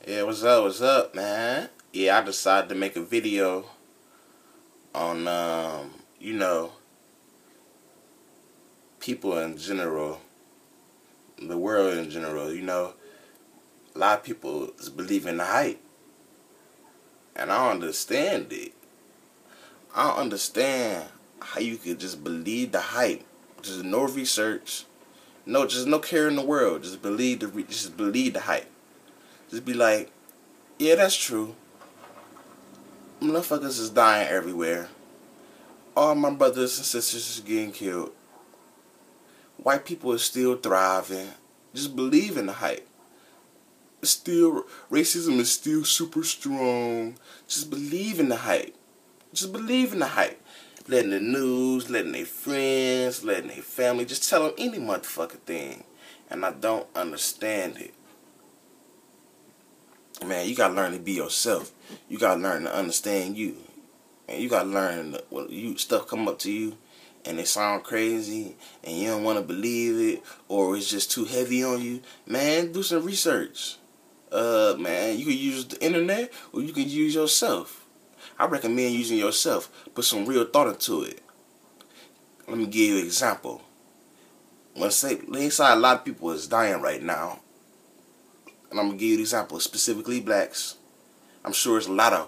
Yeah, what's up, man? Yeah, I decided to make a video on, people in general, the world in general. A lot of people believe in the hype, and I don't understand it. I don't understand how you could just believe the hype, just no research, just no care in the world, just believe the hype. Just be like, yeah, that's true. Motherfuckers is dying everywhere. All my brothers and sisters is getting killed. White people are still thriving. Just believe in the hype. Racism is still super strong. Just believe in the hype. Just believe in the hype. Letting the news, letting their friends, letting their family, just tell them any motherfucking thing. And I don't understand it. Man, you gotta learn to be yourself. You gotta learn to understand you. And you gotta learn that when stuff come up to you and it sound crazy and you don't want to believe it, or it's just too heavy on you, man, do some research. Man, you can use the internet or you can use yourself. I recommend using yourself. Put some real thought into it. Let me give you an example. Let's say a lot of people is dying right now, and I'm gonna give you an example, specifically blacks. I'm sure it's a lot of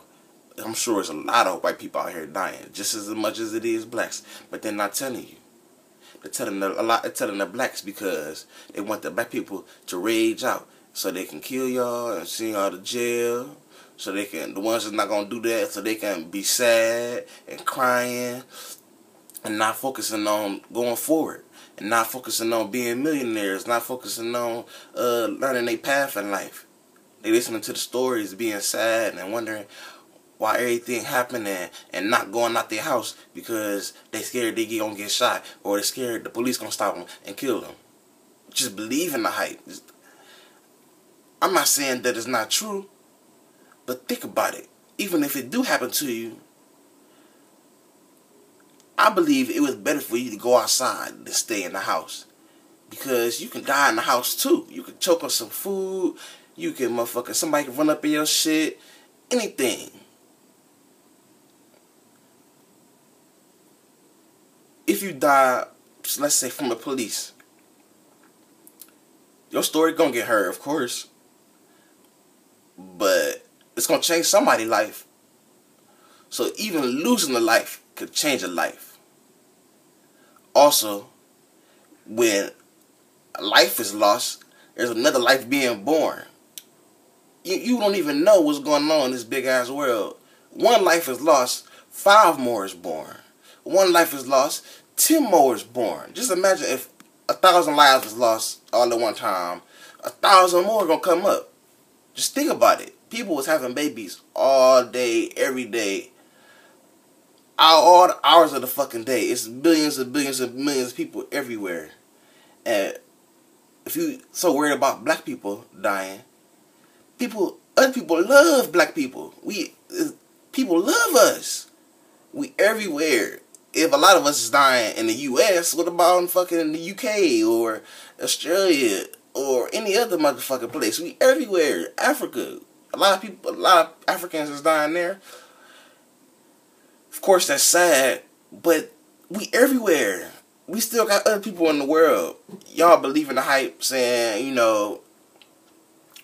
white people out here dying, just as much as it is blacks. But they're not telling you. They're telling the blacks because they want the black people to rage out, so they can kill y'all and send y'all to jail. So they can, the ones that's not gonna do that, so they can be sad and crying and not focusing on going forward, and not focusing on being millionaires, not focusing on learning their path in life. They listening to the stories, being sad and wondering why everything happening and not going out their house because they scared they gonna get shot, or they scared the police gonna stop them and kill them. Just believe in the hype. I'm not saying that it's not true, but think about it. Even if it do happen to you, I believe it was better for you to go outside than stay in the house, because you can die in the house too. You can choke on some food. You can somebody can run up in your shit. Anything. If you die, let's say from the police, your story gonna get heard, of course, but it's gonna change somebody's life. So even losing a life could change a life. Also, when a life is lost, there's another life being born. You don't even know what's going on in this big ass world. One life is lost, 5 more is born. One life is lost, 10 more is born. Just imagine if 1,000 lives was lost all at one time, 1,000 more gonna come up. Just think about it. People was having babies all day, every day, all the hours of the fucking day. It's billions and billions and millions of people everywhere. And if you so worried about black people dying, other people love black people. People love us. We everywhere. If a lot of us is dying in the U.S., what about in the U.K. or Australia or any other motherfucking place? We everywhere. Africa. A lot of Africans is dying there. Of course, that's sad, but we everywhere. We still got other people in the world. Y'all believe in the hype saying,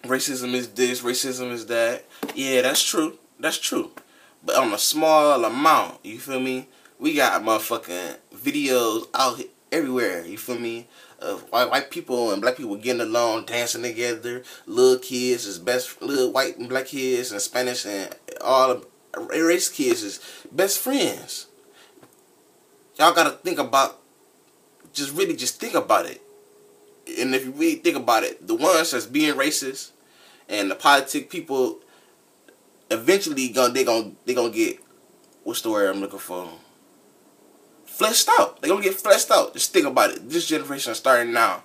racism is this, racism is that. Yeah, that's true. That's true. But on a small amount, you feel me? We got motherfucking videos out everywhere, you feel me? Of white people and black people getting along, dancing together. Little white and black kids and Spanish and all race kids is best friends. Y'all gotta think about, just think about it. And if you really think about it, the ones that's being racist and the politic people, eventually they gonna get, what's the word I'm looking for? Fleshed out. They're gonna get fleshed out. Just think about it. This generation is starting now.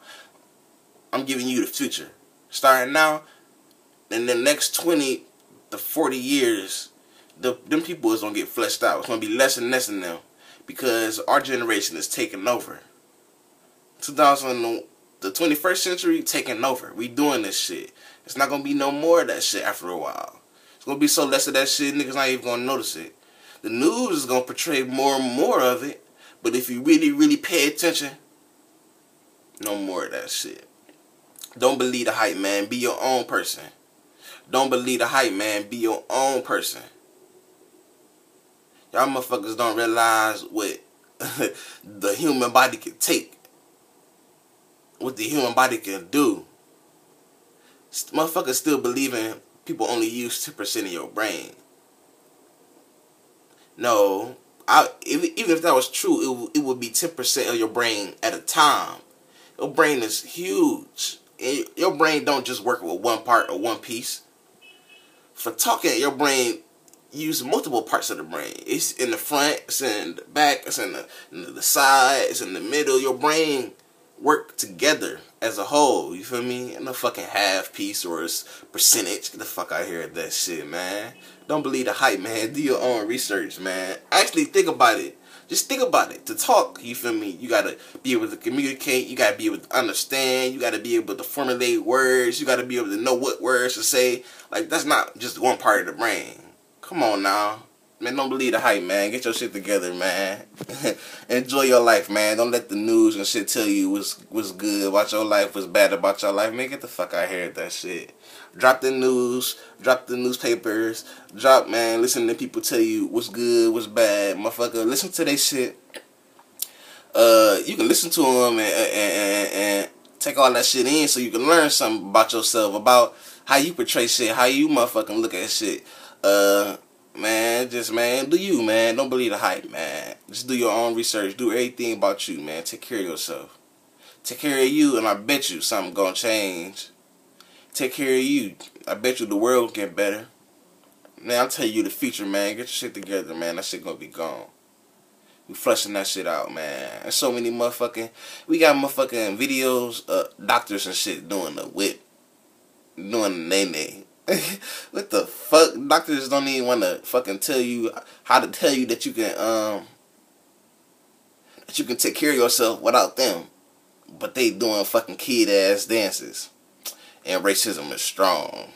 I'm giving you the future. Starting now, in the next 20 to 40 years, them people is gonna get fleshed out. It's gonna be less and less in them, because our generation is taking over. The 21st century taking over. We doing this shit. It's not gonna be no more of that shit after a while. It's gonna be so less of that shit, niggas not even gonna notice it. The news is gonna portray more and more of it, but if you really, really pay attention, no more of that shit. Don't believe the hype, man. Be your own person. Don't believe the hype, man. Be your own person. Y'all motherfuckers don't realize what the human body can take. What the human body can do. Motherfuckers still believing people only use 10% of your brain. No. Even if that was true, it would be 10% of your brain at a time. Your brain is huge. Your brain don't just work with one part or one piece. For talking, your brain uses multiple parts of the brain. It's in the front, it's in the back, it's in the side, it's in the middle. Your brain work together as a whole, you feel me? And a fucking half piece or a percentage. Get the fuck out here with that shit, man. Don't believe the hype, man. Do your own research, man. Actually think about it. Just think about it. To talk, you feel me? You gotta be able to communicate. You gotta be able to understand. You gotta be able to formulate words. You gotta be able to know what words to say. Like, that's not just one part of the brain. Come on now. Man, don't believe the hype, man. Get your shit together, man. Enjoy your life, man. Don't let the news and shit tell you what's good about your life, what's bad about your life. Man, get the fuck out here with that shit. Drop the news. Drop the newspapers. Man, listen to people tell you what's good, what's bad. Motherfucker, listen to their shit. You can listen to them and take all that shit in so you can learn something about yourself, about how you portray shit, how you motherfucking look at shit. Man, do you, man. Don't believe the hype, man. Just do your own research. Do everything about you, man. Take care of yourself. Take care of you, and I bet you something gonna change. Take care of you. I bet you the world will get better. Man, I'll tell you the future, man. Get your shit together, man. That shit gonna be gone. We flushing that shit out, man. There's so many motherfucking... We got motherfucking videos of doctors and shit doing the whip. Doing the nay-nay. What the fuck? Doctors don't even want to fucking tell you how to tell you that you can take care of yourself without them. But they doing fucking kid-ass dances. And racism is strong.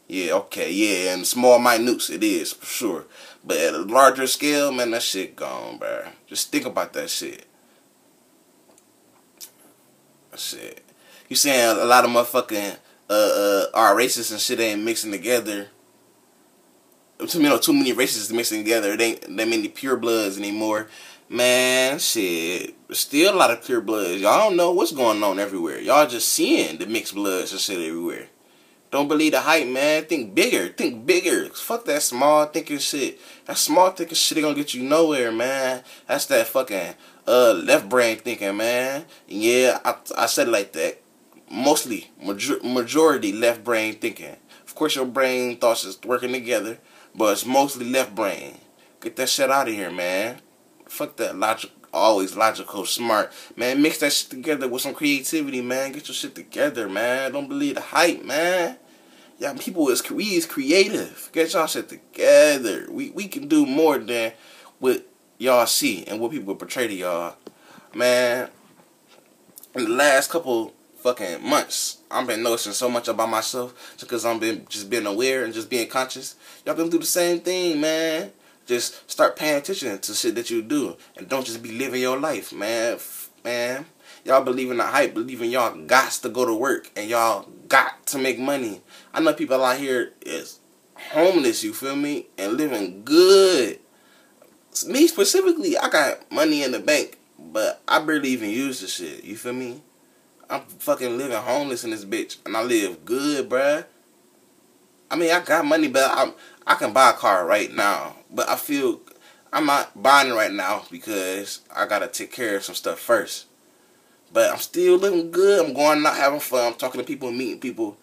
Yeah, okay, yeah, and small minutes it is, for sure. But at a larger scale, man, that shit gone, bruh. Just think about that shit. That shit. You saying a lot of motherfucking our races and shit ain't mixing together. Too many races mixing together. It ain't that many pure bloods anymore. Man, shit. Still a lot of pure bloods. Y'all don't know what's going on everywhere. Y'all just seeing the mixed bloods and shit everywhere. Don't believe the hype, man. Think bigger. Think bigger. Fuck that small thinking shit. That small thinking shit ain't gonna get you nowhere, man. That's that fucking left brain thinking, man. Yeah, I said it like that. Mostly, majority left brain thinking. Of course your brain thoughts is working together, but it's mostly left brain. Get that shit out of here, man. Fuck that always logical, smart. Man, mix that shit together with some creativity, man. Get your shit together, man. Don't believe the hype, man. Y'all people is creative. Get y'all shit together. We can do more than what y'all see and what people portray to y'all. Man, in the last couple fucking months, I've been noticing so much about myself just because I've been just being aware and just being conscious. Y'all been through the same thing, man. Just start paying attention to shit that you do and don't just be living your life, man. Man, y'all believe in the hype, believe in y'all got to go to work and y'all got to make money. I know people out here is homeless, you feel me, and living good. Me specifically, I got money in the bank, but I barely even use the shit, you feel me? I'm fucking living homeless in this bitch, and I live good, bruh. I mean, I got money, but I can buy a car right now. But I feel I'm not buying it right now because I gotta take care of some stuff first. But I'm still living good. I'm going out having fun. I'm talking to people, meeting people.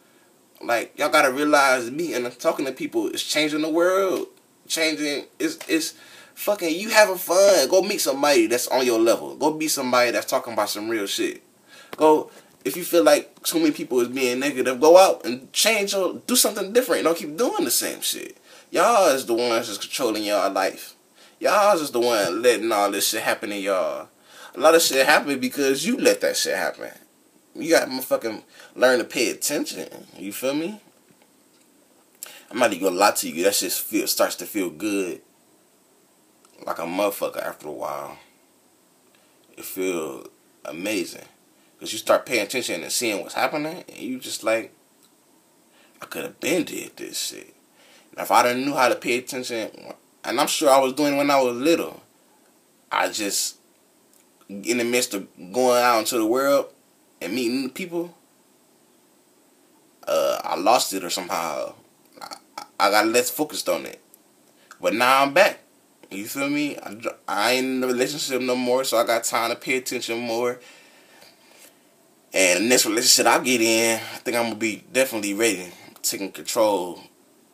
Like, y'all gotta realize meeting and talking to people is changing the world. It's fucking you having fun. Go meet somebody that's on your level. Go meet somebody that's talking about some real shit. Go, if you feel like so many people is being negative, go out and change or do something different. Don't keep doing the same shit. Y'all is the ones that's controlling y'all life. Y'all is the one letting all this shit happen to y'all. A lot of shit happen because you let that shit happen. You got motherfucking Learn to pay attention. You feel me? I'm not even gonna lie to you. That shit starts to feel good, like a motherfucker after a while. It feel amazing. Because you start paying attention and seeing what's happening, and you just like, I could have been did this shit. And if I didn't knew how to pay attention, and I'm sure I was doing it when I was little, I just, in the midst of going out into the world and meeting people, I lost it or somehow. I got less focused on it. But now I'm back. You feel me? I ain't in a relationship no more, so I got time to pay attention more. And the next relationship I get in, I think I'm going to be definitely ready, taking control.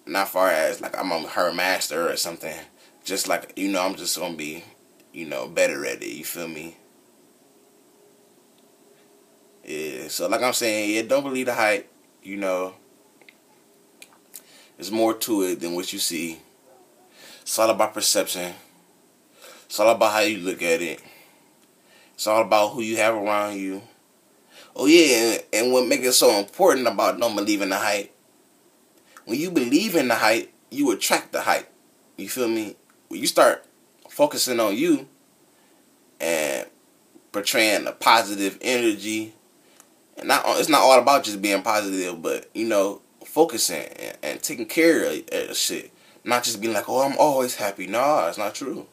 Not far as, like, I'm her master or something. Just like, you know, I'm just going to be, you know, better at it. You feel me? Yeah, so like I'm saying, yeah, don't believe the hype. You know, there's more to it than what you see. It's all about perception. It's all about how you look at it. It's all about who you have around you. Oh yeah, and what makes it so important about don't believe in the hype. When you believe in the hype, you attract the hype. You feel me? When you start focusing on you and portraying a positive energy, and it's not all about just being positive, but you know, focusing and taking care of shit. Not just being like, oh, I'm always happy. Nah, it's not true.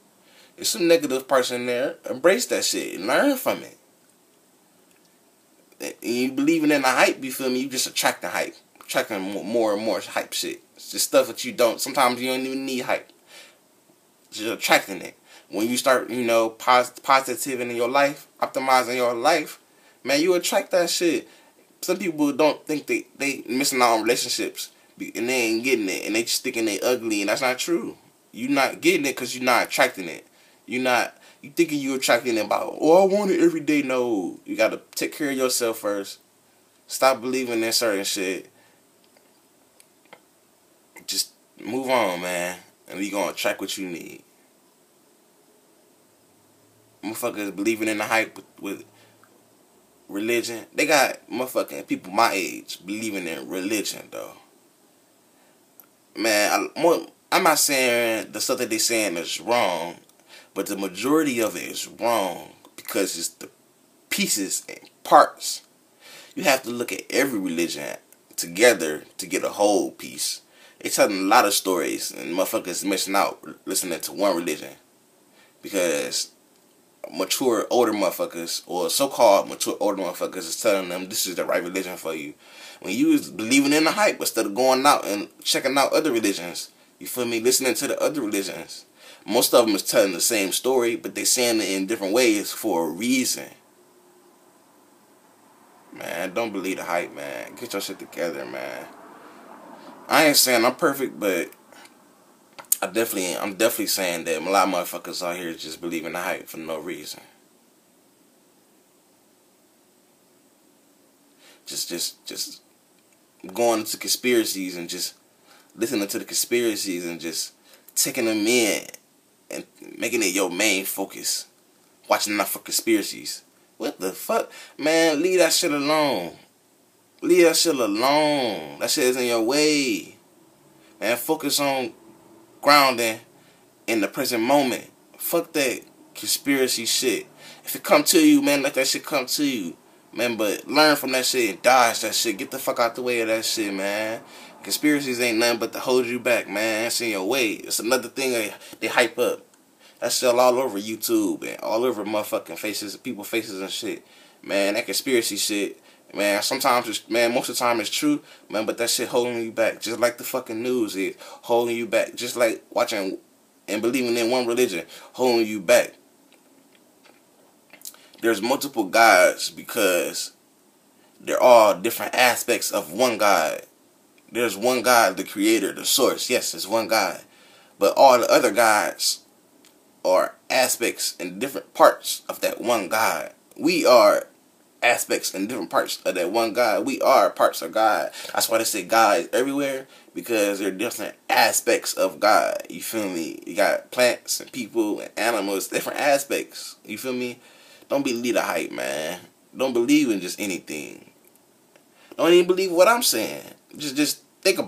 There's some negative person there. Embrace that shit and learn from it. And you believing in the hype, you feel me? You just attract the hype. Attracting more and more hype shit. It's just stuff that you don't. Sometimes you don't even need hype. Just attracting it. When you start, you know, positive in your life, optimizing your life, man, you attract that shit. Some people don't think they missing out on relationships and they ain't getting it, and they just thinking they ugly, and that's not true. You not getting it because you're not attracting it. You thinking you attracting it about, oh, I want it every day. No, you gotta take care of yourself first. Stop believing in certain shit. Just move on, man, and you gonna attract what you need. Motherfuckers believing in the hype with religion. They got motherfucking people my age believing in religion, though. Man, I'm not saying the stuff that they saying is wrong, but the majority of it is wrong because it's the pieces and parts. You have to look at every religion together to get a whole piece. They telling a lot of stories, and motherfuckers missing out listening to one religion because mature older motherfuckers, or so-called mature older motherfuckers, is telling them this is the right religion for you. When you was believing in the hype instead of going out and checking out other religions, you feel me, listening to the other religions. Most of them is telling the same story, but they saying it in different ways for a reason. Man, don't believe the hype, man. Get your shit together, man. I ain't saying I'm perfect, but I'm definitely saying that a lot of motherfuckers out here just believe in the hype for no reason. Just going into conspiracies and just listening to the conspiracies and just taking them in and making it your main focus. Watching enough for conspiracies. What the fuck? Man, leave that shit alone. Leave that shit alone. That shit is in your way. Man, focus on grounding in the present moment. Fuck that conspiracy shit. If it come to you, man, let that shit come to you. Man, but learn from that shit and dodge that shit. Get the fuck out the way of that shit, man. Conspiracies ain't nothing but to hold you back, man. It's in your way. It's another thing they hype up. That's still all over YouTube and all over motherfucking faces, people's faces and shit. Man, that conspiracy shit, man, sometimes most of the time it's true, man, but that shit holding you back. Just like the fucking news is holding you back. Just like watching and believing in one religion holding you back. There's multiple gods because they're all different aspects of one God. There's one God, the creator, the source. Yes, there's one God. But all the other gods are aspects and different parts of that one God. We are aspects and different parts of that one God. We are parts of God. That's why they say God is everywhere, because they're different aspects of God. You feel me? You got plants and people and animals, different aspects. You feel me? Don't believe the hype, man. Don't believe in just anything. Don't even believe what I'm saying. Just